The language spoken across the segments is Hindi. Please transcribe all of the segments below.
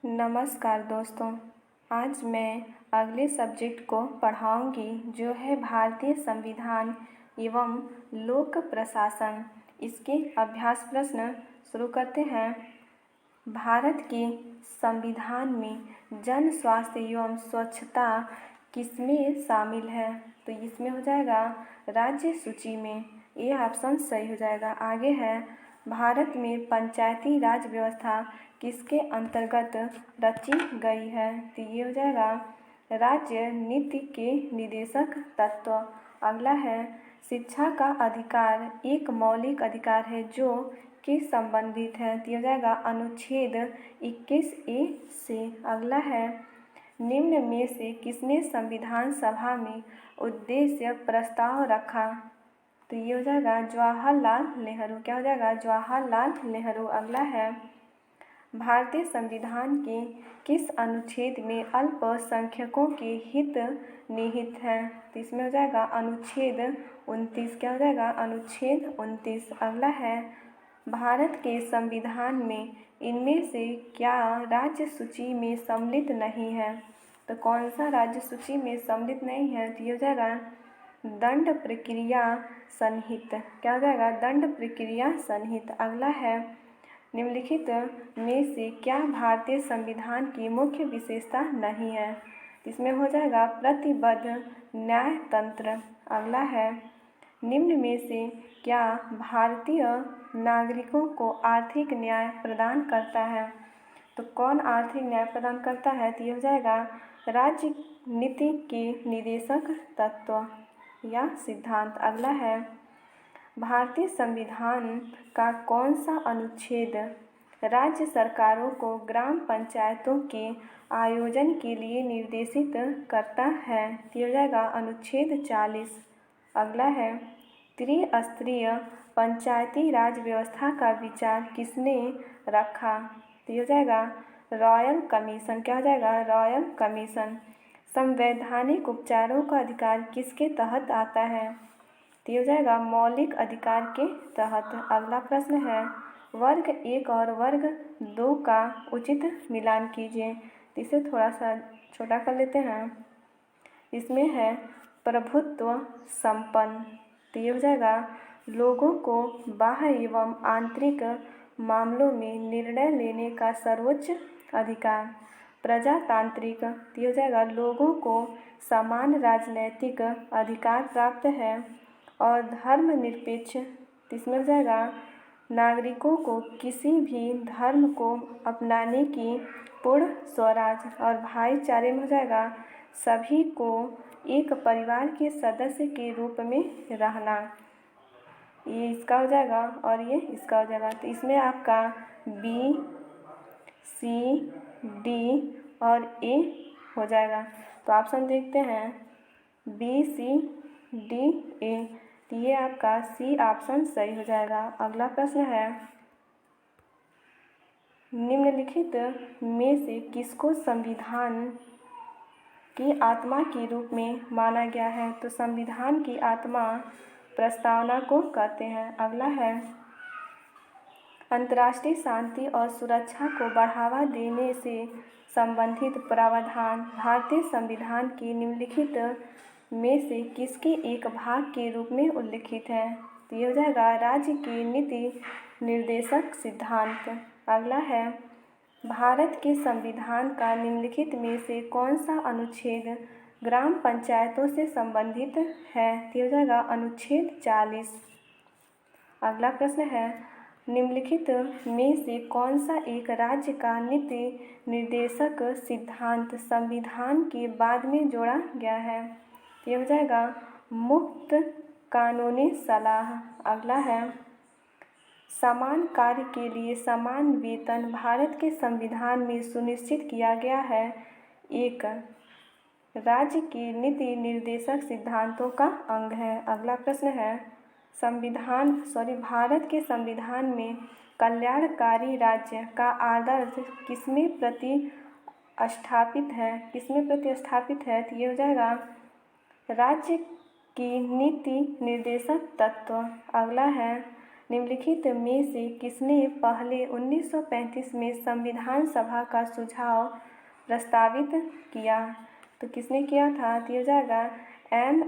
नमस्कार दोस्तों। आज मैं अगले सब्जेक्ट को पढ़ाऊंगी जो है भारतीय संविधान एवं लोक प्रशासन। इसके अभ्यास प्रश्न शुरू करते हैं। भारत के संविधान में जन स्वास्थ्य एवं स्वच्छता किसमें शामिल है? तो इसमें हो जाएगा राज्य सूची में। ये ऑप्शन सही हो जाएगा। आगे है, भारत में पंचायती राज व्यवस्था किसके अंतर्गत रची गई है? तो ये हो जाएगा राज्य नीति के निर्देशक तत्व। अगला है, शिक्षा का अधिकार एक मौलिक अधिकार है जो किस संबंधित है? तो ये हो जाएगा अनुच्छेद 21A से। अगला है, निम्न में से किसने संविधान सभा में उद्देश्य प्रस्ताव रखा? तो ये हो जाएगा जवाहरलाल नेहरू। क्या हो जाएगा? जवाहरलाल नेहरू। अगला है, भारतीय संविधान के किस अनुच्छेद में अल्पसंख्यकों के हित निहित है? तो इसमें हो जाएगा अनुच्छेद 29। क्या हो जाएगा? अनुच्छेद 29। अगला है, भारत के संविधान में इनमें से क्या राज्य सूची में सम्मिलित नहीं है? तो कौन सा राज्य सूची में सम्मिलित नहीं है? तो ये हो जाएगा दंड प्रक्रिया संहिता। क्या हो जाएगा? दंड प्रक्रिया संहिता। अगला है, निम्नलिखित में से क्या भारतीय संविधान की मुख्य विशेषता नहीं है? इसमें हो जाएगा प्रतिबद्ध न्यायतंत्र। अगला है, निम्न में से क्या भारतीय नागरिकों को आर्थिक न्याय प्रदान करता है? तो कौन आर्थिक न्याय प्रदान करता है? तो ये हो जाएगा राज्य नीति के निर्देशक तत्व या सिद्धांत। अगला है, भारतीय संविधान का कौन सा अनुच्छेद राज्य सरकारों को ग्राम पंचायतों के आयोजन के लिए निर्देशित करता है? तो हो जाएगा अनुच्छेद 40। अगला है, त्रिस्तरीय पंचायती राज व्यवस्था का विचार किसने रखा? तो हो जाएगा रॉयल कमीशन। क्या हो जाएगा? Royal commission. संवैधानिक उपचारों का अधिकार किसके तहत आता है? तो हो जाएगा मौलिक अधिकार के तहत। अगला प्रश्न है, वर्ग 1 और वर्ग 2 का उचित मिलान कीजिए। तो इसे थोड़ा सा छोटा कर लेते हैं। इसमें है प्रभुत्व संपन्न। तो ये हो जाएगा लोगों को बाह्य एवं आंतरिक मामलों में निर्णय लेने का सर्वोच्च अधिकार। प्रजातांत्रिक। तो ये हो जाएगा लोगों को समान राजनैतिक अधिकार प्राप्त है। और धर्मनिरपेक्ष, इसमें हो जाएगा नागरिकों को किसी भी धर्म को अपनाने की पूर्ण स्वराज। और भाईचारे में हो जाएगा सभी को एक परिवार के सदस्य के रूप में रहना। ये इसका हो जाएगा और ये इसका हो जाएगा। तो इसमें आपका B, C, D और A हो जाएगा। तो ऑप्शन देखते हैं B, C, D, A। तो ये आपका C ऑप्शन सही हो जाएगा। अगला प्रश्न है, निम्नलिखित में से किसको संविधान की आत्मा के रूप में माना गया है? तो संविधान की आत्मा प्रस्तावना को कहते हैं। अगला है, अंतर्राष्ट्रीय शांति और सुरक्षा को बढ़ावा देने से संबंधित प्रावधान भारतीय संविधान के निम्नलिखित में से किसके एक भाग के रूप में उल्लिखित है? तो ये हो जाएगा राज्य की नीति निर्देशक सिद्धांत। अगला है, भारत के संविधान का निम्नलिखित में से कौन सा अनुच्छेद ग्राम पंचायतों से संबंधित है? तो हो जाएगा अनुच्छेद 40। अगला प्रश्न है, निम्नलिखित में से कौन सा एक राज्य का नीति निर्देशक सिद्धांत संविधान के बाद में जोड़ा गया है? तो हो जाएगा मुफ्त कानूनी सलाह। अगला है, समान कार्य के लिए समान वेतन भारत के संविधान में सुनिश्चित किया गया है। एक राज्य की नीति निर्देशक सिद्धांतों का अंग है। अगला प्रश्न है, भारत के संविधान में कल्याणकारी राज्य का आदर्श किसमें प्रतिस्थापित है? किसमें प्रतिस्थापित है? तो ये हो जाएगा राज्य की नीति निर्देशक तत्व। अगला है, निम्नलिखित में से किसने पहले 1935 में संविधान सभा का सुझाव प्रस्तावित किया? तो किसने किया था? तो हो जाएगा एम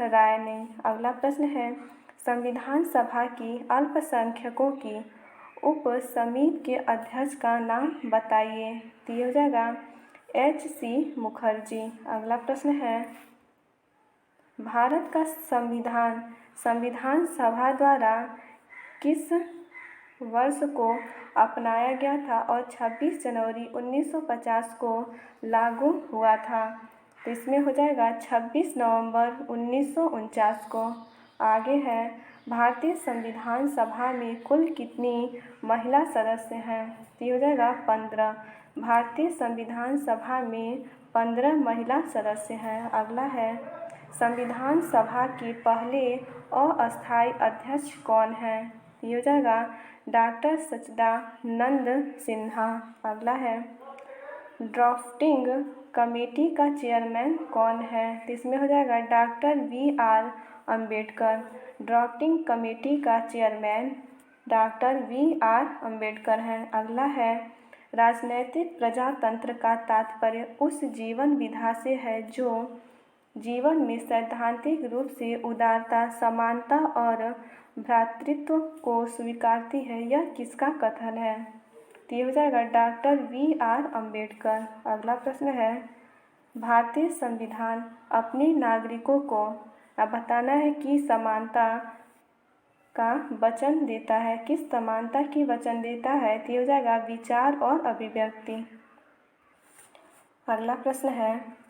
राय ने। अगला प्रश्न है, संविधान सभा की अल्पसंख्यकों की उप समिति के अध्यक्ष का नाम बताइए। तो हो जाएगा H.C. मुखर्जी। अगला प्रश्न है, भारत का संविधान सभा द्वारा किस वर्ष को अपनाया गया था और 26 जनवरी 1950 को लागू हुआ था? तो इसमें हो जाएगा 26 नवंबर 1949 को। आगे है, भारतीय संविधान सभा में कुल कितनी महिला सदस्य हैं? तो हो जाएगा 15। भारतीय संविधान सभा में 15 महिला सदस्य हैं। अगला है, संविधान सभा के पहले अस्थायी अध्यक्ष कौन हैं? ये हो जाएगा डॉक्टर सच्चिदानंद सिन्हा। अगला है, ड्राफ्टिंग कमेटी का चेयरमैन कौन है? तो इसमें हो जाएगा doctor V.R. Ambedkar. Drafting committee का चेयरमैन डॉक्टर V.R. अम्बेडकर हैं। अगला है, राजनैतिक प्रजातंत्र का तात्पर्य उस जीवन विधा से है जो जीवन में सैद्धांतिक रूप से उदारता, समानता और भ्रातृत्व को स्वीकारती है। यह किसका कथन है? तो ये हो जाएगा डॉक्टर V.R. अम्बेडकर। अगला प्रश्न है, भारतीय संविधान अपने नागरिकों को बताना है कि समानता का वचन देता है। किस समानता की वचन देता है? तो ये हो जाएगा विचार और अभिव्यक्ति। अगला प्रश्न है,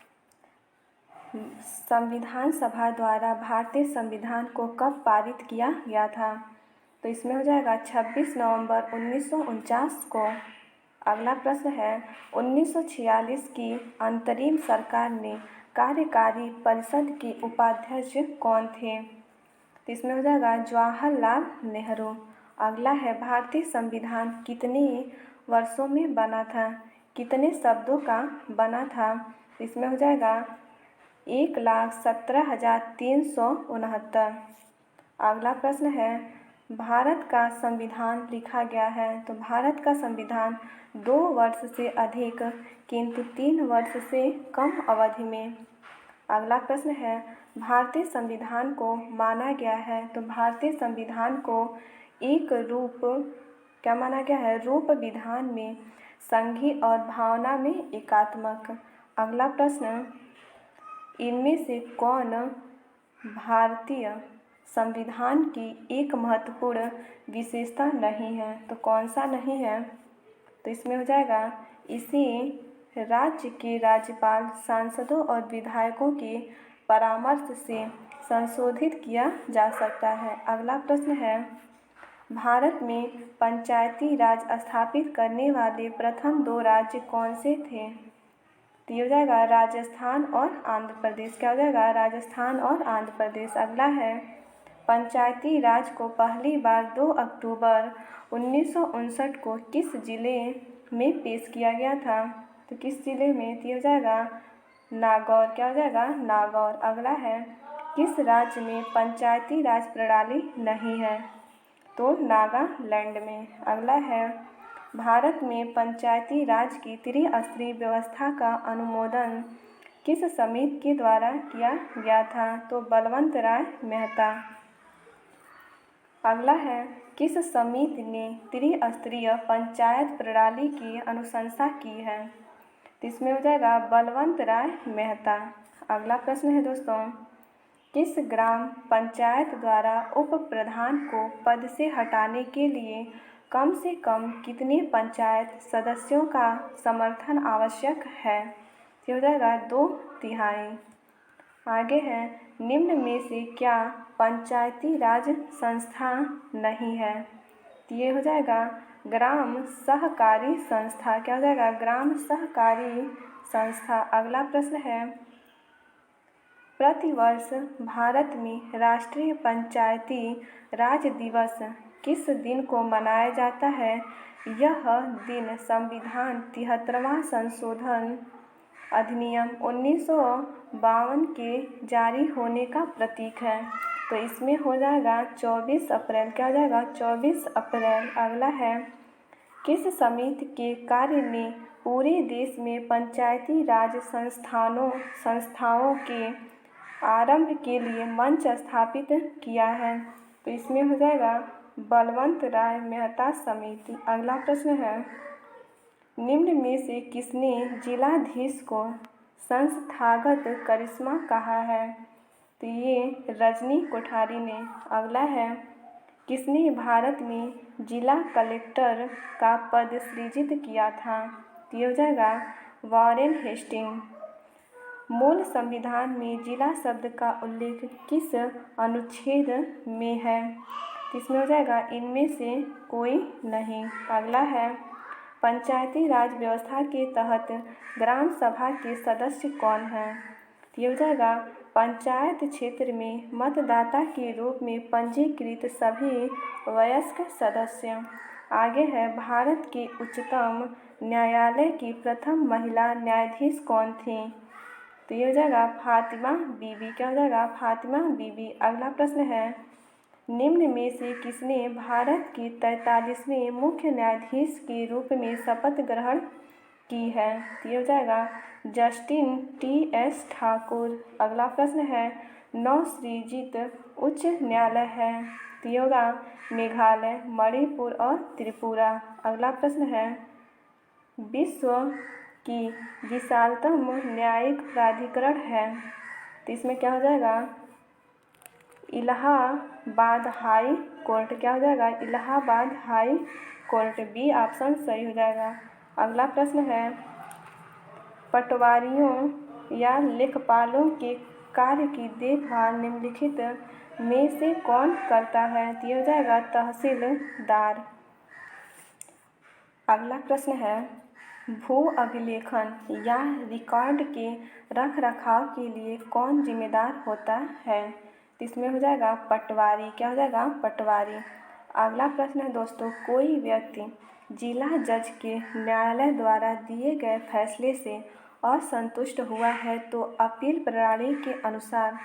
संविधान सभा द्वारा भारतीय संविधान को कब पारित किया गया था? तो इसमें हो जाएगा 26 नवंबर 1949 को। अगला प्रश्न है, 1946 की अंतरिम सरकार में कार्यकारी परिषद के उपाध्यक्ष कौन थे? तो इसमें हो जाएगा जवाहरलाल नेहरू। अगला है, भारतीय संविधान कितने वर्षों में बना था? कितने शब्दों का बना था? तो इसमें हो जाएगा 1,17,369। अगला प्रश्न है, भारत का संविधान लिखा गया है। तो भारत का संविधान 2 वर्ष से अधिक किंतु 3 वर्ष से कम अवधि में। अगला प्रश्न है, भारतीय संविधान को माना गया है। तो भारतीय संविधान को एक रूप क्या माना गया है? रूप विधान में संघीय और भावना में एकात्मक। अगला प्रश्न, इनमें से कौन भारतीय संविधान की एक महत्वपूर्ण विशेषता नहीं है? तो कौन सा नहीं है? तो इसमें हो जाएगा, इसे राज्य के राज्यपाल, सांसदों और विधायकों के परामर्श से संशोधित किया जा सकता है। अगला प्रश्न है, भारत में पंचायती राज स्थापित करने वाले प्रथम 2 राज्य कौन से थे? तो ये हो जाएगा राजस्थान और आंध्र प्रदेश। क्या हो जाएगा? राजस्थान और आंध्र प्रदेश। अगला है, पंचायती राज को पहली बार 2 अक्टूबर 1959 को किस जिले में पेश किया गया था? तो किस जिले में? तो ये हो जाएगा नागौर। क्या हो जाएगा? नागौर। अगला है, किस राज्य में पंचायती राज प्रणाली नहीं है? तो नागालैंड में। अगला है, भारत में पंचायती राज की त्रिस्तरीय व्यवस्था का अनुमोदन किस समिति के द्वारा किया गया था? तो बलवंत राय मेहता। अगला है, किस समिति ने त्रिस्तरीय पंचायत प्रणाली की अनुशंसा की है? तो इसमें हो जाएगा बलवंत राय मेहता। अगला प्रश्न है दोस्तों, किस ग्राम पंचायत द्वारा उप प्रधान को पद से हटाने के लिए कम से कम कितने पंचायत सदस्यों का समर्थन आवश्यक है? तो हो जाएगा 2/3। आगे है, निम्न में से क्या पंचायती राज संस्था नहीं है? तो ये हो जाएगा ग्राम सहकारी संस्था। क्या हो जाएगा? ग्राम सहकारी संस्था। अगला प्रश्न है, प्रतिवर्ष भारत में राष्ट्रीय पंचायती राज दिवस किस दिन को मनाया जाता है? यह दिन संविधान 73वां संशोधन अधिनियम 1952 के जारी होने का प्रतीक है। तो इसमें हो जाएगा 24 अप्रैल। क्या हो जाएगा? 24 अप्रैल। अगला है, किस समिति के कार्य ने पूरे देश में पंचायती राज संस्थाओं के आरंभ के लिए मंच स्थापित किया है? तो इसमें हो जाएगा बलवंत राय मेहता समिति। अगला प्रश्न है, निम्न में से किसने जिलाधीश को संस्थागत करिश्मा कहा है? तो ये रजनी कोठारी ने। अगला है, किसने भारत में जिला कलेक्टर का पद सृजित किया था? तो ये हो जाएगा वॉरेन हेस्टिंग। मूल संविधान में जिला शब्द का उल्लेख किस अनुच्छेद में है? तो इसमें हो जाएगा इनमें से कोई नहीं। अगला है, पंचायती राज व्यवस्था के तहत ग्राम सभा के सदस्य कौन हैं? तो ये हो जाएगा पंचायत क्षेत्र में मतदाता के रूप में पंजीकृत सभी वयस्क सदस्य। आगे है, भारत के उच्चतम न्यायालय की प्रथम महिला न्यायाधीश कौन थी? तो ये हो जाएगा फातिमा बीबी। क्या हो जाएगा? फातिमा बीबी। अगला प्रश्न है, निम्न में से किसने भारत के 43वें मुख्य न्यायाधीश के रूप में शपथ ग्रहण की है? तो ये हो जाएगा जस्टिन टी.एस. ठाकुर। अगला प्रश्न है, नवसृजित उच्च न्यायालय है? तो ये होगा मेघालय, मणिपुर और त्रिपुरा। अगला प्रश्न है, विश्व की विशालतम न्यायिक प्राधिकरण है? तो इसमें क्या हो जाएगा? Allahabad high court. क्या हो जाएगा? Allahabad high court. B option सही हो जाएगा। अगला प्रश्न है, पटवारियों या लेखपालों के कार्य की देखभाल निम्नलिखित में से कौन करता है? तो ये हो जाएगा तहसीलदार। अगला प्रश्न है, भू अभिलेखन या रिकॉर्ड के रख रखाव के लिए कौन जिम्मेदार होता है? तो इसमें हो जाएगा पटवारी। क्या हो जाएगा? पटवारी। अगला प्रश्न है दोस्तों, कोई व्यक्ति जिला जज के न्यायालय द्वारा दिए गए फैसले से असंतुष्ट हुआ है तो अपील प्रणाली के अनुसार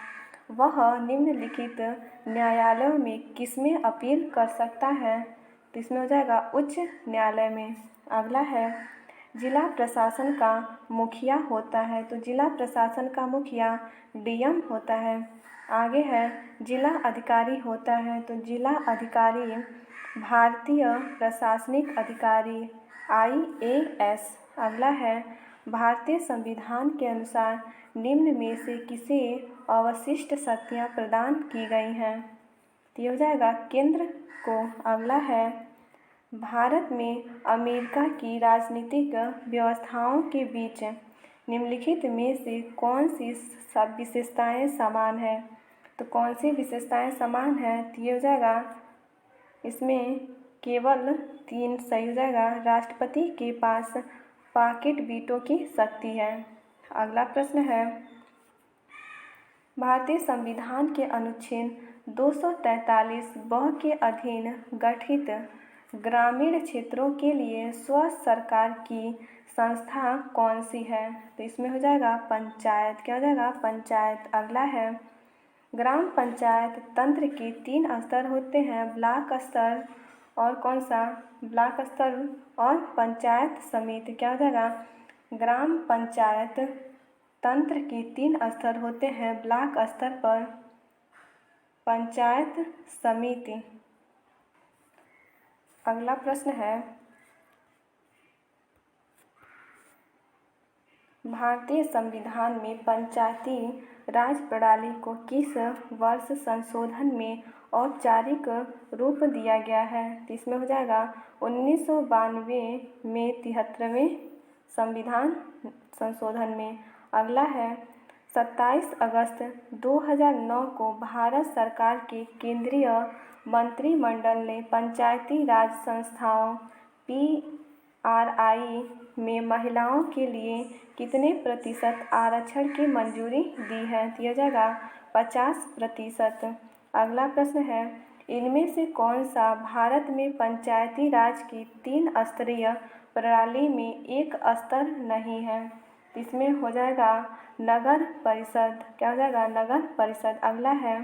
वह निम्नलिखित न्यायालयों में किसमें अपील कर सकता है? तो इसमें हो जाएगा उच्च न्यायालय में। अगला है, जिला प्रशासन का मुखिया होता है? तो जिला प्रशासन का मुखिया डीएम होता है। आगे है, जिला अधिकारी होता है? तो जिला अधिकारी भारतीय प्रशासनिक अधिकारी IAS। अगला है, भारतीय संविधान के अनुसार निम्न में से किसे अवशिष्ट शक्तियाँ प्रदान की गई हैं? तो ये हो जाएगा केंद्र को। अगला है, भारत में अमेरिका की राजनीतिक व्यवस्थाओं के बीच निम्नलिखित में से कौन सी सब विशेषताएँ समान हैं? तो कौन सी विशेषताएँ समान हैं? तो ये हो जाएगा, इसमें केवल 3 सही हो जाएगा। राष्ट्रपति के पास पॉकेट वीटो की शक्ति है। अगला प्रश्न है, भारतीय संविधान के अनुच्छेद 243 ब के अधीन गठित ग्रामीण क्षेत्रों के लिए स्व सरकार की संस्था कौन सी है? तो इसमें हो जाएगा पंचायत। क्या हो जाएगा? पंचायत। अगला है, ग्राम पंचायत तंत्र के 3 स्तर होते हैं, ब्लॉक स्तर और कौन सा? ब्लॉक स्तर और पंचायत समिति। क्या हो जाएगा? ग्राम पंचायत तंत्र के 3 स्तर होते हैं, ब्लॉक स्तर पर पंचायत समिति। अगला प्रश्न है, भारतीय संविधान में पंचायती राज प्रणाली को किस वर्ष संशोधन में औपचारिक रूप दिया गया है? तो इसमें हो जाएगा 1992 में 73वें संविधान संशोधन में। अगला है, 27 अगस्त 2009 को भारत सरकार के केंद्रीय मंत्रिमंडल ने पंचायती राज संस्थाओं PRI में महिलाओं के लिए कितने प्रतिशत आरक्षण की मंजूरी दी है? दिया जाएगा 50%। अगला प्रश्न है, इनमें से कौन सा भारत में पंचायती राज की 3 स्तरीय प्रणाली में एक स्तर नहीं है? इसमें हो जाएगा नगर परिषद। क्या हो जाएगा? नगर परिषद। अगला है,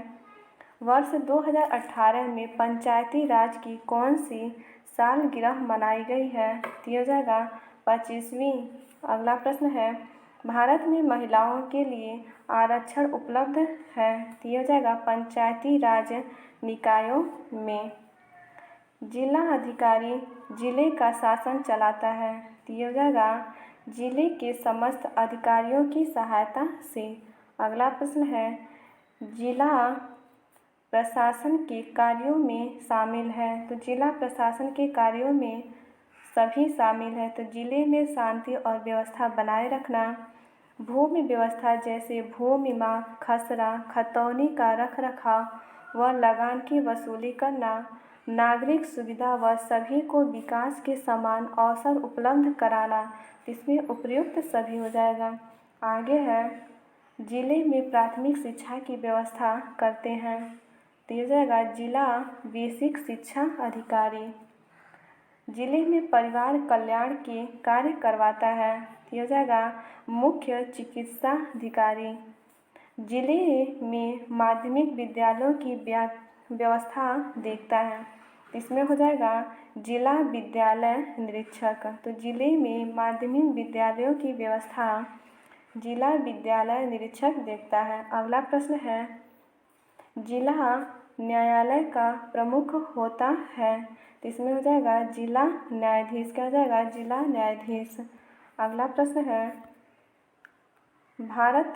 वर्ष 2018 में पंचायती राज की कौन सी सालगिरह मनाई गई है? तो ये हो जाएगा 25वीं। अगला प्रश्न है, भारत में महिलाओं के लिए आरक्षण उपलब्ध है? तो ये हो जाएगा पंचायती राज निकायों में। जिला अधिकारी जिले का शासन चलाता है? तो ये हो जाएगा जिले के समस्त अधिकारियों की सहायता से। अगला प्रश्न है, जिला प्रशासन के कार्यों में शामिल है? तो जिला प्रशासन के कार्यों में सभी शामिल है। तो जिले में शांति और व्यवस्था बनाए रखना, भूमि व्यवस्था जैसे भूमि माप, खसरा, खतौनी का रख रखाव व लगान की वसूली करना, नागरिक सुविधा व सभी को विकास के समान अवसर उपलब्ध कराना। इसमें उपयुक्त सभी हो जाएगा। आगे है, जिले में प्राथमिक शिक्षा की व्यवस्था करते हैं? तो ये हो जाएगा जिला बेसिक शिक्षा अधिकारी। जिले में परिवार कल्याण के कार्य करवाता है? तो ये हो जाएगा मुख्य चिकित्सा अधिकारी। जिले में माध्यमिक विद्यालयों की व्यवस्था देखता है? इसमें हो जाएगा जिला विद्यालय निरीक्षक। तो जिले में माध्यमिक विद्यालयों की व्यवस्था जिला विद्यालय निरीक्षक देखता है। अगला प्रश्न है, जिला न्यायालय का प्रमुख होता है? तो इसमें हो जाएगा जिला न्यायाधीश। क्या हो जाएगा? जिला न्यायाधीश। अगला प्रश्न है, भारत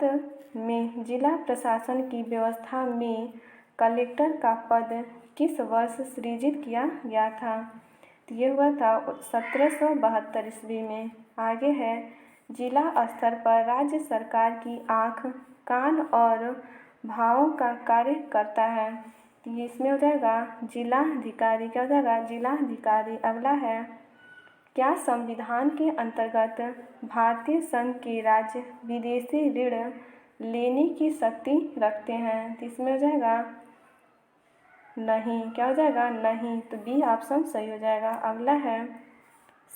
में जिला प्रशासन की व्यवस्था में कलेक्टर का पद किस वर्ष सृजित किया गया था? तो ये हुआ था 1772 ईस्वी में। आगे है, जिला स्तर पर राज्य सरकार की आँख, कान और भावों का कार्य करता है? तो ये इसमें हो जाएगा जिला अधिकारी। क्या हो जाएगा? जिला अधिकारी। अगला है, क्या संविधान के अंतर्गत भारतीय संघ के राज्य विदेशी ऋण लेने की शक्ति रखते हैं? तो इसमें हो जाएगा नहीं। क्या हो जाएगा? नहीं। तो बी ऑप्शन सही हो जाएगा। अगला है,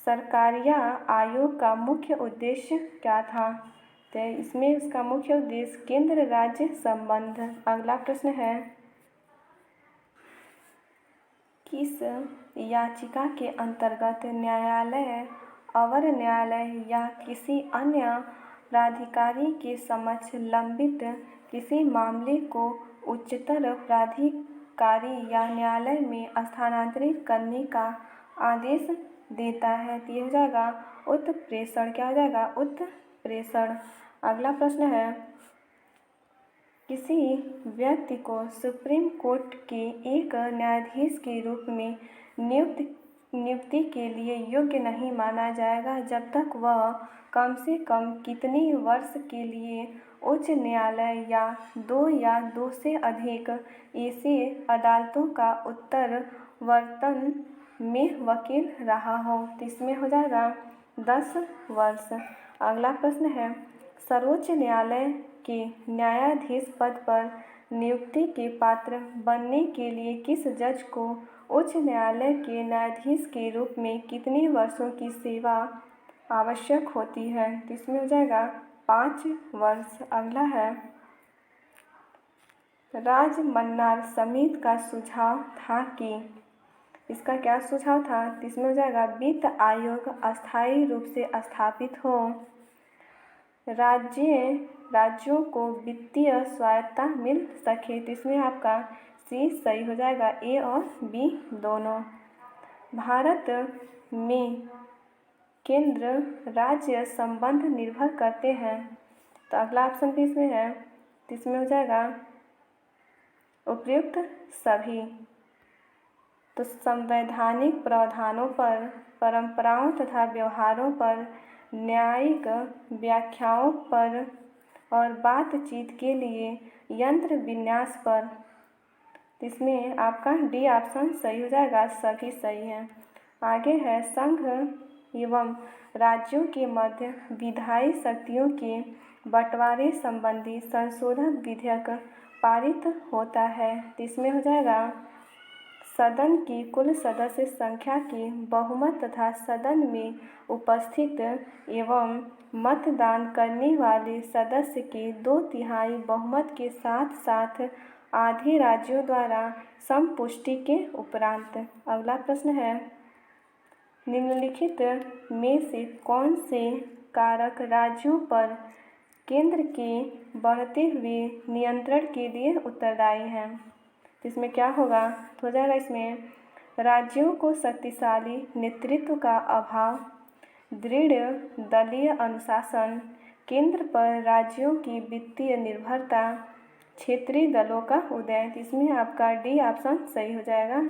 सरकारिया आयोग का मुख्य उद्देश्य क्या था? तो इसमें उसका मुख्य उद्देश्य केंद्र राज्य संबंध। अगला प्रश्न है, किस याचिका के अंतर्गत न्यायालय, अवर न्यायालय या किसी अन्य प्राधिकारी के समक्ष लंबित किसी मामले को उच्चतर प्राधिकारी या न्यायालय में स्थानांतरित करने का आदेश देता है? तो ये हो जाएगा उत्प्रेषण। क्या हो जाएगा? उत्प्रेषण। अगला प्रश्न है, किसी व्यक्ति को सुप्रीम कोर्ट के एक न्यायाधीश के रूप में नियुक्ति के लिए योग्य नहीं माना जाएगा जब तक वह कम से कम कितने वर्ष के लिए उच्च न्यायालय या दो से अधिक ऐसी अदालतों का उत्तरवर्तन में वकील रहा हो? तो इसमें हो जाएगा 10 वर्ष। अगला प्रश्न है, सर्वोच्च न्यायालय के न्यायाधीश पद पर नियुक्ति के पात्र बनने के लिए किस जज को उच्च न्यायालय के न्यायाधीश के रूप में कितने वर्षों की सेवा आवश्यक होती है? तो इसमें हो जाएगा 5 वर्ष। अगला है, राजमन्नार समिति का सुझाव था कि, इसका क्या सुझाव था? तो इसमें हो जाएगा वित्त आयोग अस्थायी रूप से स्थापित हो, राज्यों को वित्तीय स्वायत्तता मिल सके। तो इसमें आपका सी सही हो जाएगा, ए और बी दोनों। भारत में केंद्र राज्य संबंध निर्भर करते हैं? तो अगला ऑप्शन भी इसमें है। तो इसमें हो जाएगा उपयुक्त सभी। तो संवैधानिक प्रावधानों पर, परंपराओं तथा व्यवहारों पर, न्यायिक व्याख्याओं पर और बातचीत के लिए यंत्र विन्यास पर। इसमें आपका डी ऑप्शन सही हो जाएगा, सभी सही है। आगे है, संघ एवं राज्यों के मध्य विधायी शक्तियों के बंटवारे संबंधी संशोधन विधेयक पारित होता है? तो इसमें हो जाएगा सदन की कुल सदस्य संख्या के बहुमत तथा सदन में उपस्थित एवं मतदान करने वाले सदस्य के 2/3 बहुमत के साथ साथ आधे राज्यों द्वारा संपुष्टि के उपरांत। अगला प्रश्न है, निम्नलिखित में से कौन से कारक राज्यों पर केंद्र के बढ़ते हुए नियंत्रण के लिए उत्तरदायी हैं? इसमें क्या होगा? तो हो जाएगा इसमें राज्यों को शक्तिशाली नेतृत्व का अभाव, दृढ़ दलीय अनुशासन, केंद्र पर राज्यों की वित्तीय निर्भरता, क्षेत्रीय दलों का उदय। इसमें आपका डी ऑप्शन सही हो जाएगा,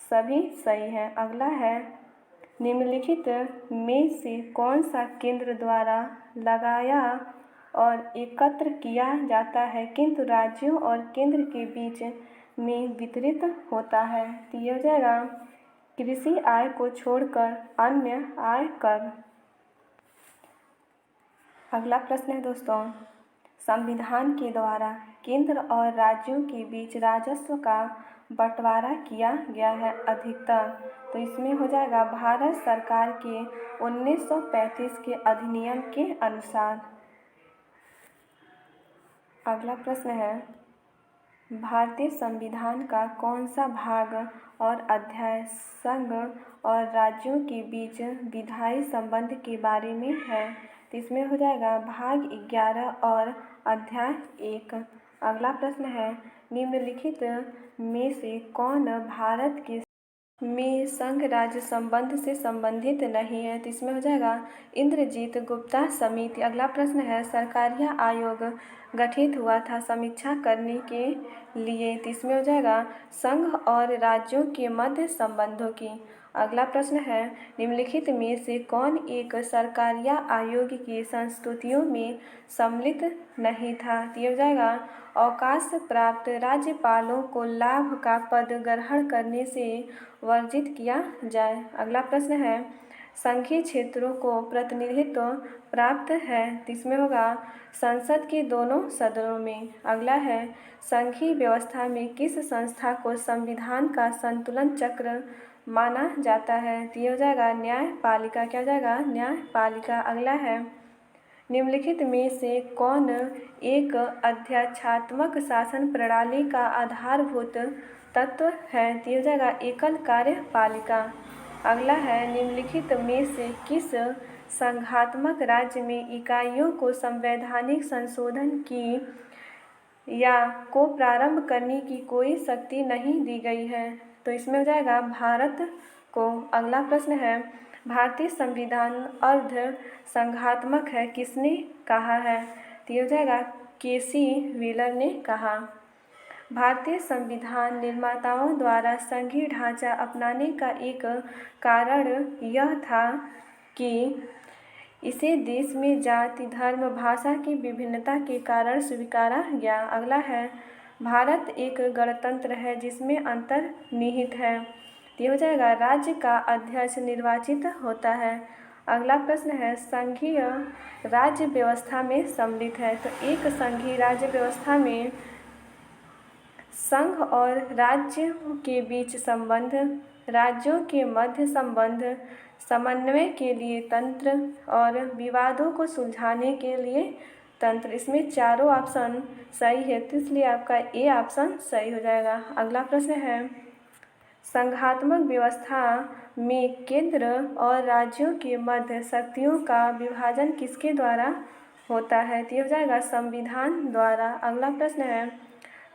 सभी सही है। अगला है, निम्नलिखित में से कौन सा केंद्र द्वारा लगाया और एकत्र किया जाता है किंतु राज्यों और केंद्र के बीच में वितरित होता है? तो ये हो जाएगा कृषि आय को छोड़कर अन्य आय कर। अगला प्रश्न है दोस्तों, संविधान के द्वारा केंद्र और राज्यों के बीच राजस्व का बंटवारा किया गया है अधिकतर। तो इसमें हो जाएगा भारत सरकार के 1935 के अधिनियम के अनुसार। अगला प्रश्न है, भारतीय संविधान का कौन सा भाग और अध्याय संघ और राज्यों के बीच विधायी संबंध के बारे में है? तो इसमें हो जाएगा भाग 11 और अध्याय 1। अगला प्रश्न है, निम्नलिखित में से कौन भारत के में संघ राज्य संबंध से संबंधित नहीं है? तो इसमें हो जाएगा इंद्रजीत गुप्ता समिति। अगला प्रश्न है, सरकारिया आयोग गठित हुआ था समीक्षा करने के लिए। तो इसमें हो जाएगा संघ और राज्यों के मध्य संबंधों की। अगला प्रश्न है, निम्नलिखित में से कौन एक सरकारिया आयोग की संस्तुतियों में सम्मिलित नहीं था? तो ये हो जाएगा अवकाश प्राप्त राज्यपालों को लाभ का पद ग्रहण करने से वर्जित किया जाए। अगला प्रश्न है, संघीय क्षेत्रों को प्रतिनिधित्व प्राप्त है, इसमें होगा संसद के दोनों सदनों में। अगला है, संघीय व्यवस्था में किस संस्था को संविधान का संतुलन चक्र माना जाता है? तो ये हो जाएगा न्यायपालिका। क्या हो जाएगा? न्यायपालिका। अगला है, निम्नलिखित में से कौन एक अध्यक्षात्मक शासन प्रणाली का आधारभूत तत्व है? तो ये हो जाएगा एकल कार्यपालिका। अगला है, निम्नलिखित में से किस संघात्मक राज्य में इकाइयों को संवैधानिक संशोधन की या को प्रारंभ करने की कोई शक्ति नहीं दी गई है? तो इसमें हो जाएगा भारत को। अगला प्रश्न है, भारतीय संविधान अर्ध संघात्मक है, किसने कहा है? तो ये हो जाएगा केसी व्हीलर ने कहा। भारतीय संविधान निर्माताओं द्वारा संघीय ढांचा अपनाने का एक कारण यह था कि इसे देश में जाति, धर्म, भाषा की विभिन्नता के कारण स्वीकारा गया। अगला है, भारत एक गणतंत्र है जिसमें अंतर्निहित है। ये हो जाएगा राज्य का अध्यक्ष निर्वाचित होता है। अगला प्रश्न है, संघीय राज्य व्यवस्था में सम्मिलित है। तो एक संघीय राज्य व्यवस्था में संघ और राज्य के बीच संबंध, राज्यों के मध्य संबंध, समन्वय के लिए तंत्र और विवादों को सुलझाने के लिए तंत्र। इसमें चारों ऑप्शन सही है, तो इसलिए आपका ए ऑप्शन सही हो जाएगा। अगला प्रश्न है, संघात्मक व्यवस्था में केंद्र और राज्यों के मध्य शक्तियों का विभाजन किसके द्वारा होता है? तो ये हो जाएगा संविधान द्वारा। अगला प्रश्न है,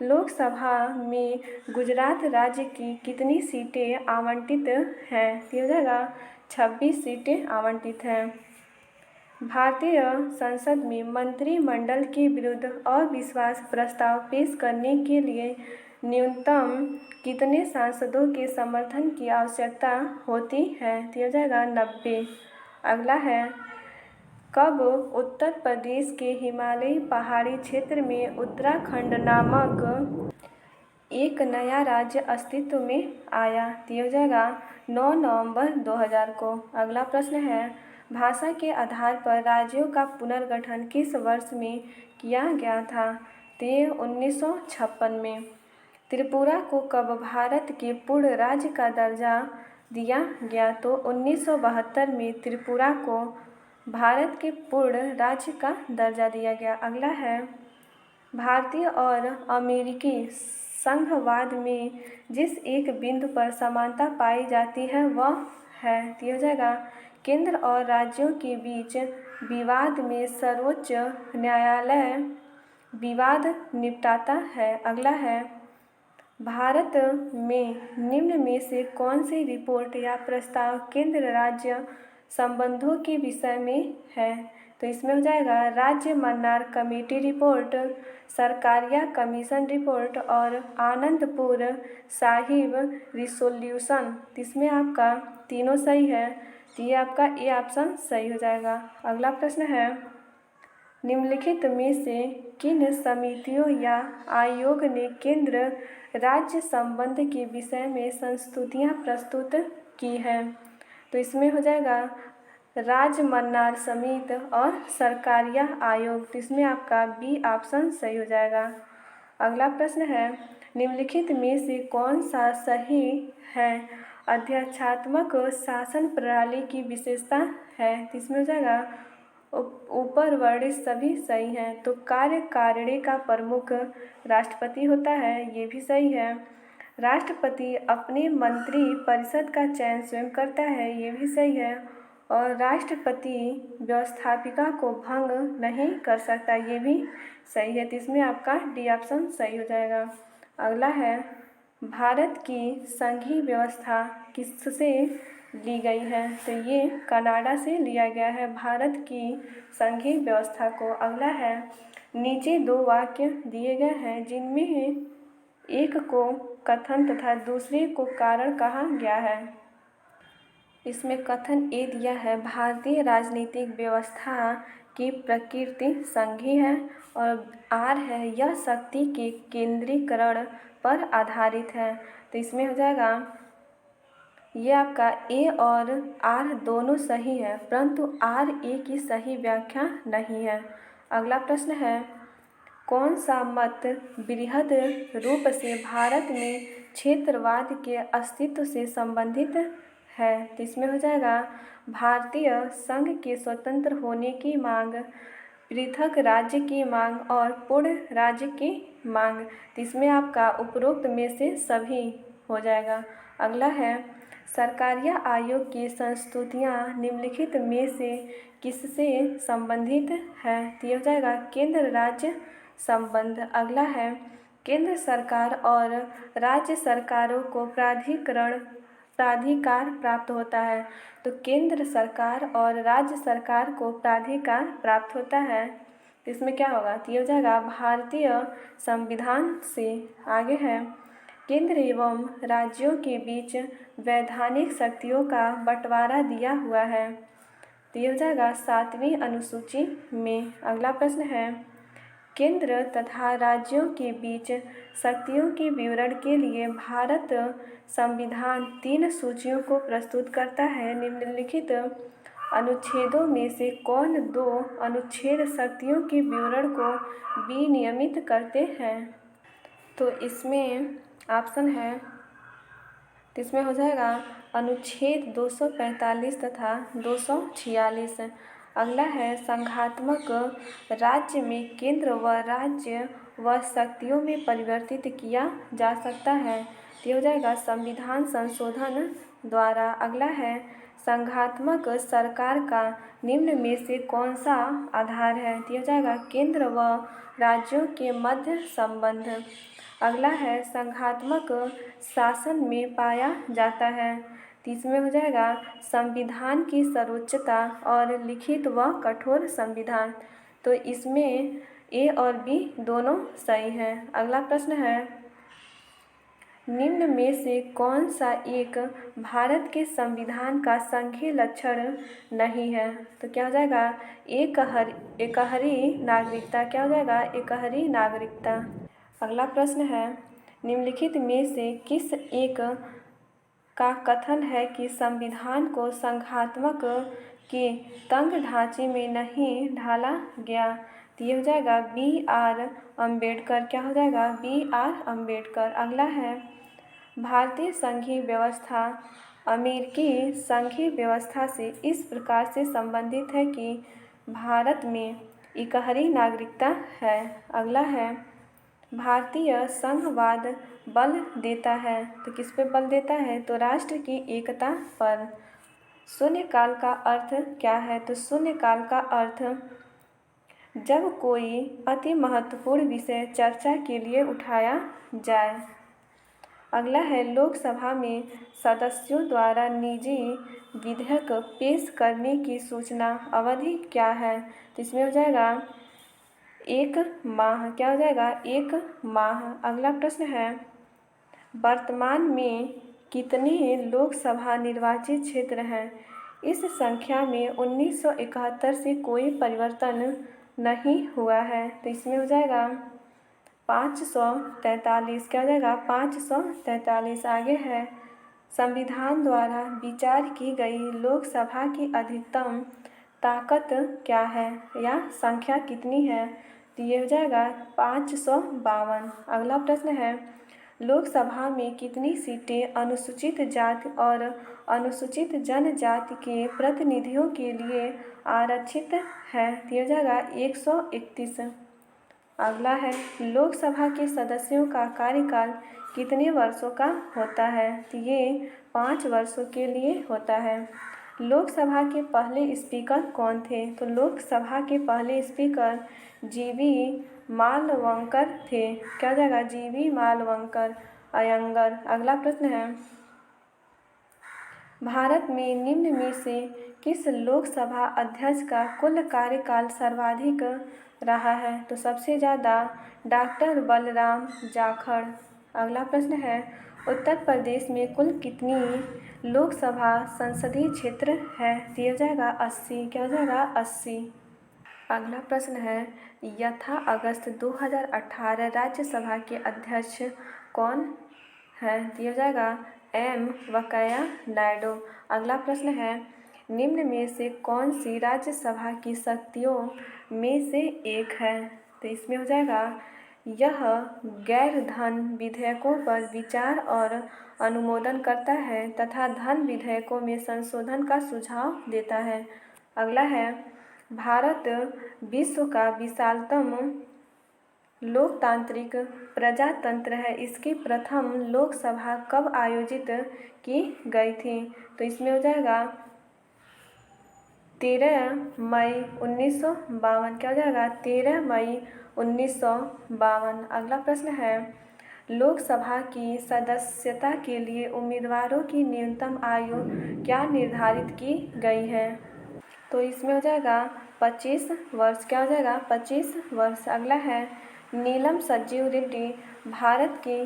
लोकसभा में गुजरात राज्य की कितनी सीटें आवंटित हैं? तो ये हो जाएगा 26 सीटें आवंटित हैं। भारतीय संसद में मंत्रिमंडल के विरुद्ध अविश्वास प्रस्ताव पेश करने के लिए न्यूनतम कितने सांसदों के समर्थन की आवश्यकता होती है? तो ये हो जाएगा 90। अगला है, कब उत्तर प्रदेश के हिमालयी पहाड़ी क्षेत्र में उत्तराखंड नामक एक नया राज्य अस्तित्व में आया? तो ये हो जाएगा 9 नवंबर 2000 को। अगला प्रश्न है, भाषा के आधार पर राज्यों का पुनर्गठन किस वर्ष में किया गया था? तो ये 1956 में। त्रिपुरा को कब भारत के पूर्ण राज्य का दर्जा दिया गया? तो 1972 में त्रिपुरा को भारत के पूर्ण राज्य का दर्जा दिया गया। अगला है, भारतीय और अमेरिकी संघवाद में जिस एक बिंदु पर समानता पाई जाती है वह है, तो ये हो जाएगा केंद्र और राज्यों के बीच विवाद में सर्वोच्च न्यायालय विवाद निपटाता है। अगला है, भारत में निम्न में से कौन सी रिपोर्ट या प्रस्ताव केंद्र राज्य संबंधों के विषय में है, तो इसमें हो जाएगा राज्य Mannar committee report, Sarkaria commission report और आनंदपुर साहिब रिसोल्यूशन। इसमें आपका तीनों सही है, तो ये आपका ए ऑप्शन सही हो जाएगा। अगला प्रश्न है, निम्नलिखित में से किन समितियों या आयोग ने केंद्र राज्य संबंध के विषय में संस्तुतियाँ प्रस्तुत की हैं, तो इसमें हो जाएगा राज्य मन्नार समिति और सरकारिया आयोग, तो इसमें आपका बी ऑप्शन सही हो जाएगा। अगला प्रश्न है, निम्नलिखित में से कौन सा सही है अध्यक्षात्मक शासन प्रणाली की विशेषता है, तो इसमें हो जाएगा ऊपर वर्णित सभी सही हैं। तो कार्यकारिणी का प्रमुख राष्ट्रपति होता है, ये भी सही है। राष्ट्रपति अपने मंत्री परिषद का चयन स्वयं करता है, ये भी सही है। और राष्ट्रपति व्यवस्थापिका को भंग नहीं कर सकता, ये भी सही है। तो इसमें आपका डी ऑप्शन सही हो जाएगा। अगला है, भारत की संघीय व्यवस्था किससे ली गई है, तो ये कनाडा से लिया गया है भारत की संघीय व्यवस्था को। अगला है, नीचे दो वाक्य दिए गए हैं जिनमें एक को कथन तथा दूसरे को कारण कहा गया है। इसमें कथन ए दिया है, भारतीय राजनीतिक व्यवस्था की प्रकृति संघीय है, और आर है यह शक्ति के केंद्रीकरण पर आधारित है, तो इसमें हो जाएगा ये आपका ए और आर दोनों सही है, परंतु आर ए की सही व्याख्या नहीं है। अगला प्रश्न है, कौन सा मत बृहद रूप से भारत में क्षेत्रवाद के अस्तित्व से संबंधित है, तो इसमें हो जाएगा भारतीय संघ के स्वतंत्र होने की मांग, पृथक राज्य की मांग और पूर्ण राज्य की मांग, तो इसमें आपका उपरोक्त में से सभी हो जाएगा। अगला है, सरकारिया आयोग की संस्तुतियाँ निम्नलिखित में से किससे संबंधित है, तो ये हो जाएगा केंद्र राज्य संबंध। अगला है, केंद्र सरकार और राज्य सरकारों को प्राधिकार प्राप्त होता है, तो केंद्र सरकार और राज्य सरकार को प्राधिकार प्राप्त होता है, तो इसमें क्या होगा, तो ये हो जाएगा भारतीय संविधान से। आगे है, केंद्र एवं राज्यों के बीच वैधानिक शक्तियों का बंटवारा दिया हुआ है, तो ये हो जाएगा 7वीं अनुसूची में। अगला प्रश्न है, केंद्र तथा राज्यों के बीच शक्तियों के विवरण के लिए भारत संविधान 3 सूचियों को प्रस्तुत करता है। निम्नलिखित अनुच्छेदों में से कौन 2 अनुच्छेद शक्तियों के विवरण को विनियमित करते हैं, तो इसमें ऑप्शन है, तो इसमें हो जाएगा अनुच्छेद 245 तथा 246। अगला है, संघात्मक राज्य में केंद्र व राज्य व शक्तियों में परिवर्तित किया जा सकता है, तो हो जाएगा संविधान संशोधन द्वारा। अगला है, संघात्मक सरकार का निम्न में से कौन सा आधार है, तो हो जाएगा केंद्र व राज्यों के मध्य संबंध। अगला है, संघात्मक शासन में पाया जाता है, तो इसमें हो जाएगा संविधान की सर्वोच्चता और लिखित व कठोर संविधान, तो इसमें ए और बी दोनों सही हैं। अगला प्रश्न है, निम्न में से कौन सा एक भारत के संविधान का संघीय लक्षण नहीं है, तो क्या हो जाएगा एकहरी नागरिकता, क्या हो जाएगा एकहरी नागरिकता। अगला प्रश्न है, निम्नलिखित में से किस एक का कथन है कि संविधान को संघात्मक के तंग ढांचे में नहीं ढाला गया, तो ये हो जाएगा बी आर अम्बेडकर, क्या हो जाएगा बी आर अम्बेडकर। अगला है, भारतीय संघीय व्यवस्था अमेरिकी संघीय व्यवस्था से इस प्रकार से संबंधित है कि भारत में इकहरी नागरिकता है। अगला है भारतीय संघवाद बल देता है, तो किस पे बल देता है? तो राष्ट्र की एकता पर। शून्यकाल का अर्थ क्या है? तो शून्यकाल का अर्थ जब कोई अति महत्वपूर्ण विषय चर्चा के लिए उठाया जाए। अगला है लोकसभा में सदस्यों द्वारा निजी विधेयक पेश करने की सूचना अवधि क्या है? तो इसमें हो जाएगा 1 माह। क्या हो जाएगा? 1 माह। अगला प्रश्न है वर्तमान में कितने लोकसभा निर्वाचित क्षेत्र हैं? इस संख्या में 1971 से कोई परिवर्तन नहीं हुआ है, तो इसमें हो जाएगा 543। क्या हो जाएगा? 543। आगे है संविधान द्वारा विचार की गई लोकसभा की अधिकतम ताकत क्या है या संख्या कितनी है? तो ये हो जाएगा 552। अगला प्रश्न है लोकसभा में कितनी सीटें अनुसूचित जाति और अनुसूचित जनजाति के प्रतिनिधियों के लिए आरक्षित है? तो ये हो जाएगा 131। अगला है लोकसभा के सदस्यों का कार्यकाल कितने वर्षों का होता है? तो ये 5 वर्षों के लिए होता है। लोकसभा के पहले स्पीकर कौन थे? तो लोकसभा के पहले स्पीकर जीवी मालवंकर थे। क्या हो जाएगा? जीवी मालवंकर अयंगर। अगला प्रश्न है भारत में निम्न में से किस लोकसभा अध्यक्ष का कुल कार्यकाल सर्वाधिक रहा है? तो सबसे ज़्यादा डॉक्टर बलराम जाखड़। अगला प्रश्न है उत्तर प्रदेश में कुल कितनी लोकसभा संसदीय क्षेत्र है? तो ये हो जाएगा 80। क्या हो जाएगा? 80। अगला प्रश्न है यथा अगस्त 2018 राज्यसभा के अध्यक्ष कौन है? तो ये हो जाएगा एम वेंकैया नायडू। अगला प्रश्न है निम्न में से कौन सी राज्यसभा की शक्तियों में से एक है? तो इसमें हो जाएगा यह गैर धन विधेयकों पर विचार और अनुमोदन करता है तथा धन विधेयकों में संशोधन का सुझाव देता है। अगला है भारत विश्व का विशालतम लोकतांत्रिक प्रजातंत्र है, इसकी प्रथम लोकसभा कब आयोजित की गई थी? तो इसमें हो जाएगा 13 मई 1952। क्या हो जाएगा? 13 मई 1952। अगला प्रश्न है लोकसभा की सदस्यता के लिए उम्मीदवारों की न्यूनतम आयु क्या निर्धारित की गई है? तो इसमें हो जाएगा 25 वर्ष। क्या हो जाएगा? 25 वर्ष। अगला है नीलम संजीव रेड्डी भारत के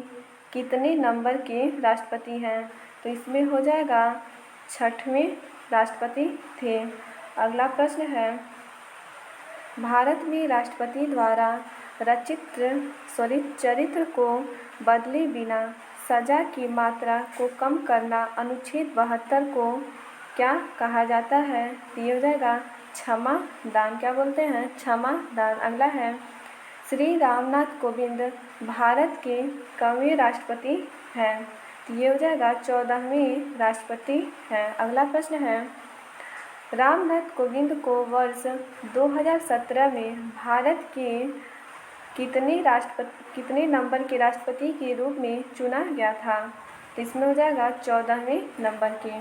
कितने नंबर के राष्ट्रपति हैं? तो इसमें हो जाएगा 6वें राष्ट्रपति थे। अगला प्रश्न है भारत में राष्ट्रपति द्वारा रचित चरित्र को बदले बिना सजा की मात्रा को कम करना अनुच्छेद 72 को क्या कहा जाता है? ये हो जाएगा क्षमा दान। क्या बोलते हैं? क्षमा दान। अगला है श्री रामनाथ कोविंद भारत के कौवें राष्ट्रपति हैं? ये हो जाएगा 14वें राष्ट्रपति हैं। अगला प्रश्न है रामनाथ कोविंद को वर्ष 2017 में भारत के कितने नंबर के राष्ट्रपति के रूप में चुना गया था? इसमें हो जाएगा 14वें नंबर के।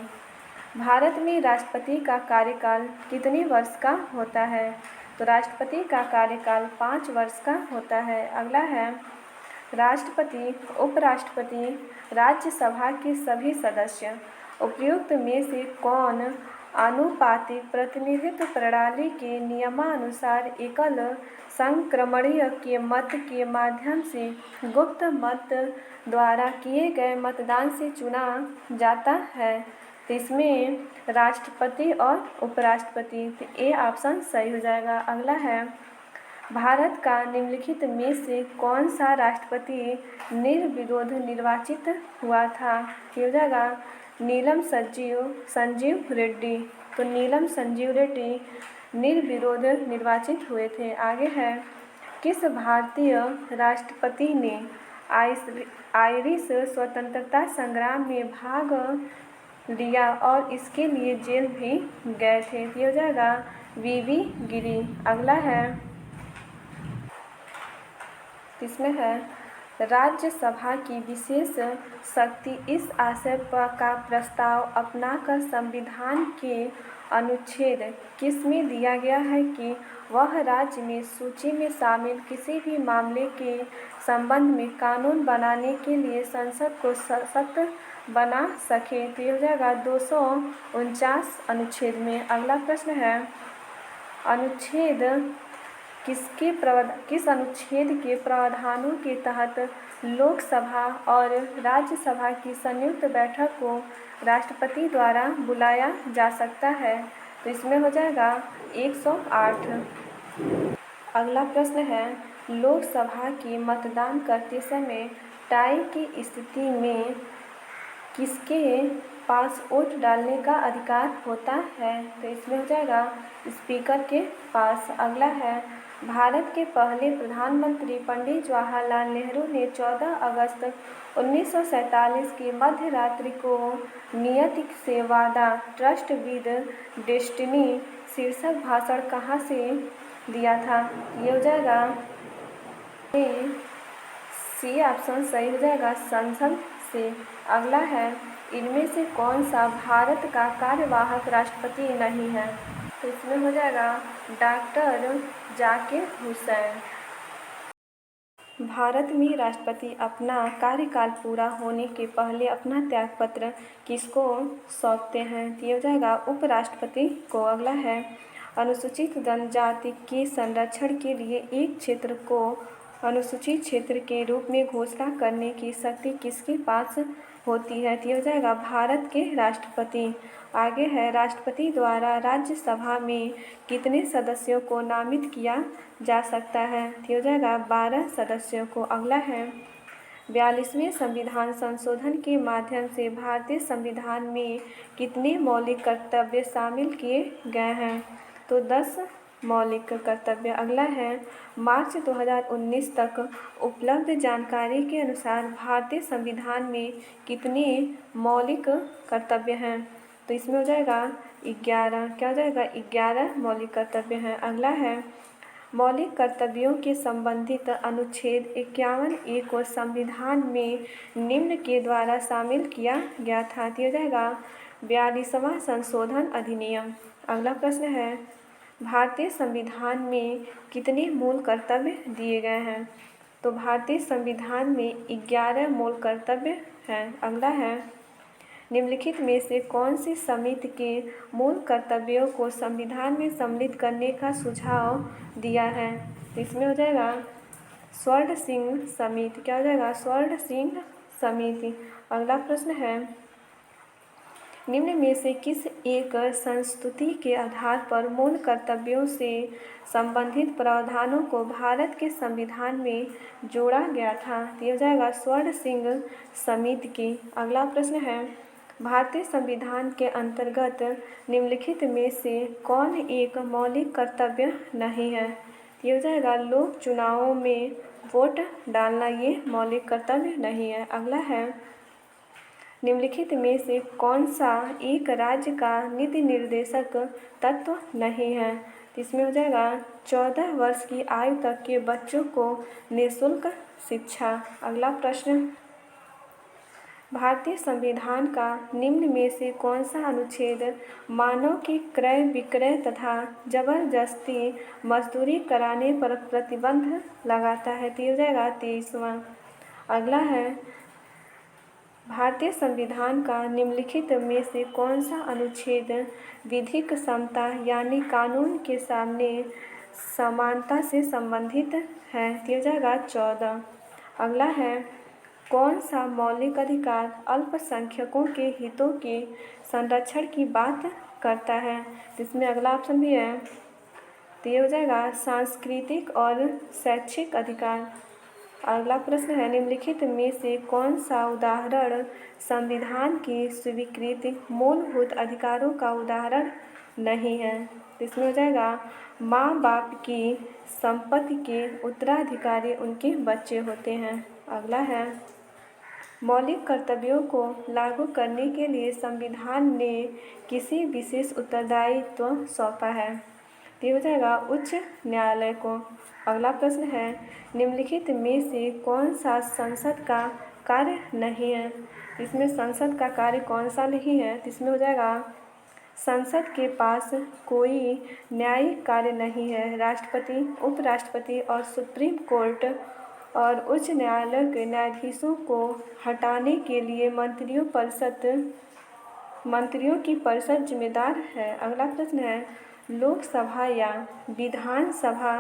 भारत में राष्ट्रपति का कार्यकाल कितने वर्ष का होता है? तो राष्ट्रपति का कार्यकाल 5 वर्ष का होता है। अगला है राष्ट्रपति उपराष्ट्रपति राज्यसभा के सभी सदस्य उपयुक्त में से कौन आनुपातिक प्रतिनिधित्व प्रणाली के नियमानुसार एकल संक्रमणीय के मत के माध्यम से गुप्त मत द्वारा किए गए मतदान से चुना जाता है? तो इसमें राष्ट्रपति और उपराष्ट्रपति। तो ए ऑप्शन सही हो जाएगा। अगला है भारत का निम्नलिखित में से कौन सा राष्ट्रपति निर्विरोध निर्वाचित हुआ था? ये हो जाएगा नीलम संजीव रेड्डी। तो नीलम संजीव रेड्डी निर्विरोध निर्वाचित हुए थे। आगे है किस भारतीय राष्ट्रपति ने आयरिश स्वतंत्रता संग्राम में भाग लिया और इसके लिए जेल भी गए थे? ये हो जाएगा वीवी गिरी। अगला है इसमें है राज्यसभा की विशेष शक्ति इस आशय का प्रस्ताव अपनाकर संविधान के अनुच्छेद किस में दिया गया है कि वह राज्य में सूची में शामिल किसी भी मामले के संबंध में कानून बनाने के लिए संसद को सशक्त बना सके। तो ये हो जाएगा 249 अनुच्छेद में। अगला प्रश्न है अनुच्छेद किस अनुच्छेद के प्रावधानों के तहत लोकसभा और राज्यसभा की संयुक्त बैठक को राष्ट्रपति द्वारा बुलाया जा सकता है? तो इसमें हो जाएगा 108। अगला प्रश्न है लोकसभा की मतदान करते समय टाई की स्थिति में किसके पास वोट डालने का अधिकार होता है? तो इसमें हो जाएगा स्पीकर के पास। अगला है भारत के पहले प्रधानमंत्री पंडित जवाहरलाल नेहरू ने 14 अगस्त 1947 की मध्य रात्रि को नियति से वादा ट्रस्ट विद डेस्टिनी शीर्षक भाषण कहाँ से दिया था? ये हो जाएगा सी ऑप्शन सही हो जाएगा संसद से। अगला है इनमें से कौन सा भारत का कार्यवाहक राष्ट्रपति नहीं है? तो इसमें हो जाएगा डॉक्टर जाकिर हुसैन। भारत में राष्ट्रपति अपना कार्यकाल पूरा होने के पहले अपना त्यागपत्र किसको सौंपते हैं? तो ये हो जाएगा उपराष्ट्रपति को। अगला है अनुसूचित जनजाति के संरक्षण के लिए एक क्षेत्र को अनुसूचित क्षेत्र के रूप में घोषणा करने की शक्ति किसके पास होती है? तो ये हो जाएगा भारत के राष्ट्रपति। आगे है राष्ट्रपति द्वारा राज्यसभा में कितने सदस्यों को नामित किया जा सकता है? तो ये हो जाएगा 12 सदस्यों को। अगला है 42वें संविधान संशोधन के माध्यम से भारतीय संविधान में कितने मौलिक कर्तव्य शामिल किए गए हैं? तो 10 मौलिक कर्तव्य। अगला है मार्च 2019 तक उपलब्ध जानकारी के अनुसार भारतीय संविधान में कितने मौलिक कर्तव्य हैं? तो इसमें हो जाएगा 11। क्या हो जाएगा 11 मौलिक कर्तव्य हैं। अगला है मौलिक कर्तव्यों के संबंधित अनुच्छेद 51A को संविधान में निम्न के द्वारा शामिल किया गया था? तो हो जाएगा 42वां संशोधन अधिनियम। अगला प्रश्न है भारतीय संविधान में कितने मूल कर्तव्य दिए गए हैं? तो भारतीय संविधान में 11 मूल कर्तव्य हैं। अगला है निम्नलिखित में से कौन सी समिति के मूल कर्तव्यों को संविधान में सम्मिलित करने का सुझाव दिया है? तो इसमें हो जाएगा स्वर्ण सिंह समिति। क्या हो जाएगा स्वर्ण सिंह समिति। अगला प्रश्न है निम्न में से किस एक संस्तुति के आधार पर मूल कर्तव्यों से संबंधित प्रावधानों को भारत के संविधान में जोड़ा गया था? तो हो जाएगा स्वर्ण सिंह समिति की। अगला प्रश्न है भारतीय संविधान के अंतर्गत निम्नलिखित में से कौन एक मौलिक कर्तव्य नहीं है? ये हो जाएगा लोक चुनावों में वोट डालना, ये मौलिक कर्तव्य नहीं है। अगला है निम्नलिखित में से कौन सा एक राज्य का नीति निर्देशक तत्व नहीं है? तो इसमें हो जाएगा 14 वर्ष की आयु तक के बच्चों को निःशुल्क शिक्षा। अगला प्रश्न भारतीय संविधान का निम्न में से कौन सा अनुच्छेद मानव के क्रय विक्रय तथा जबरदस्ती मजदूरी कराने पर प्रतिबंध लगाता है? तो हो जाएगा 23वां। अगला है भारतीय संविधान का निम्नलिखित में से कौन सा अनुच्छेद विधिक समता यानी कानून के सामने समानता से संबंधित है? तो हो जाएगा 14। अगला है कौन सा मौलिक अधिकार अल्पसंख्यकों के हितों के संरक्षण की बात करता है? जिसमें अगला ऑप्शन भी है। तो ये हो जाएगा सांस्कृतिक और शैक्षिक अधिकार। अगला प्रश्न है निम्नलिखित में से कौन सा उदाहरण संविधान की स्वीकृत मूलभूत अधिकारों का उदाहरण नहीं है? इसमें हो जाएगा माँ बाप की संपत्ति के उत्तराधिकारी उनके बच्चे होते हैं। अगला है मौलिक कर्तव्यों को लागू करने के लिए संविधान ने किसी विशेष उत्तरदायित्व सौंपा है? तो ये हो जाएगा उच्च न्यायालय को। अगला प्रश्न है, निम्नलिखित में से कौन सा संसद का कार्य नहीं है? इसमें संसद का कार्य कौन सा नहीं है? तो इसमें हो जाएगा संसद के पास कोई न्यायिक कार्य नहीं है। राष्ट्रपति, उपराष्ट्रपति और सुप्रीम कोर्ट और उच्च न्यायालय के न्यायाधीशों को हटाने के लिए मंत्रियों की परिषद जिम्मेदार है। अगला प्रश्न है, लोकसभा या विधानसभा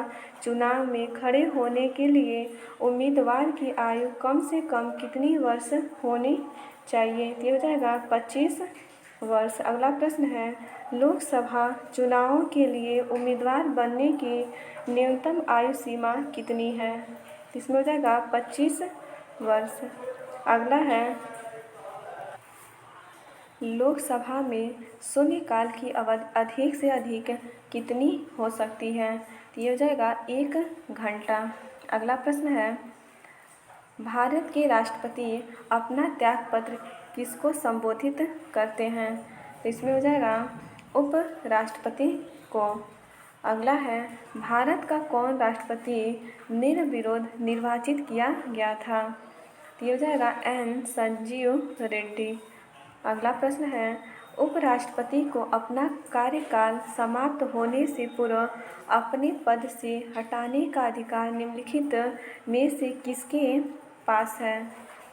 चुनाव में खड़े होने के लिए उम्मीदवार की आयु कम से कम कितनी वर्ष होनी चाहिए? तो ये हो जाएगा 25 वर्ष। अगला प्रश्न है, लोकसभा चुनावों के लिए उम्मीदवार बनने की न्यूनतम आयु सीमा कितनी है? इसमें हो जाएगा 25 वर्ष। अगला है, लोकसभा में शून्यकाल की अवधि अधिक से अधिक कितनी हो सकती है? तो ये हो जाएगा 1 घंटा। अगला प्रश्न है, भारत के राष्ट्रपति अपना त्यागपत्र किसको संबोधित करते हैं? तो इसमें हो जाएगा उपराष्ट्रपति को। अगला है, भारत का कौन राष्ट्रपति निर्विरोध निर्वाचित किया गया था? तो ये हो जाएगा एन संजीव रेड्डी। अगला प्रश्न है, उपराष्ट्रपति को अपना कार्यकाल समाप्त होने से पूर्व अपने पद से हटाने का अधिकार निम्नलिखित में से किसके पास है?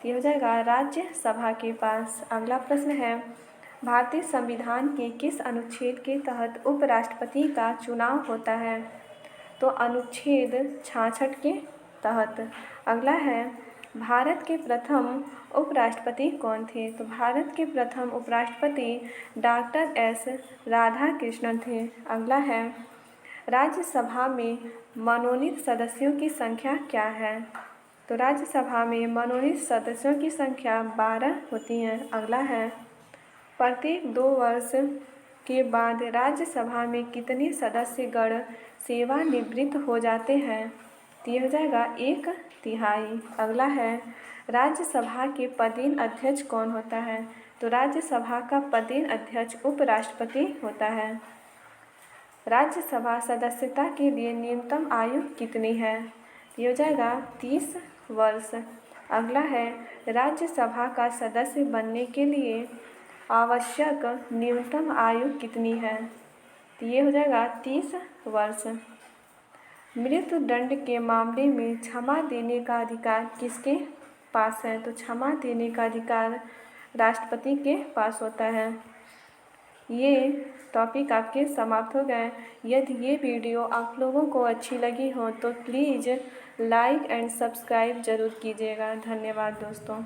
तो ये हो जाएगा राज्यसभा के पास। अगला प्रश्न है, भारतीय संविधान के किस अनुच्छेद के तहत उपराष्ट्रपति का चुनाव होता है? तो अनुच्छेद 66 के तहत। अगला है, भारत के प्रथम उपराष्ट्रपति कौन थे? तो भारत के प्रथम उपराष्ट्रपति डॉक्टर एस राधाकृष्णन थे। अगला है, राज्यसभा में मनोनीत सदस्यों की संख्या क्या है? तो राज्यसभा में मनोनीत सदस्यों की संख्या 12 होती है। अगला है, प्रत्येक 2 वर्ष के बाद राज्यसभा में कितने सदस्यगण सेवानिवृत्त हो जाते हैं? तो ये हो जाएगा 1/3। अगला है, राज्यसभा के पदेन अध्यक्ष कौन होता है? तो राज्यसभा का पदेन अध्यक्ष उपराष्ट्रपति होता है। राज्यसभा सदस्यता के लिए न्यूनतम आयु कितनी है? तो ये हो जाएगा 30 वर्ष। अगला है, राज्यसभा का सदस्य बनने के लिए आवश्यक न्यूनतम आयु कितनी है? तो ये हो जाएगा 30 वर्ष। मृत्यु दंड के मामले में क्षमा देने का अधिकार किसके पास है? तो क्षमा देने का अधिकार राष्ट्रपति के पास होता है। ये टॉपिक आपके समाप्त हो गए। यदि ये वीडियो आप लोगों को अच्छी लगी हो तो प्लीज़ लाइक एंड सब्सक्राइब ज़रूर कीजिएगा। धन्यवाद दोस्तों।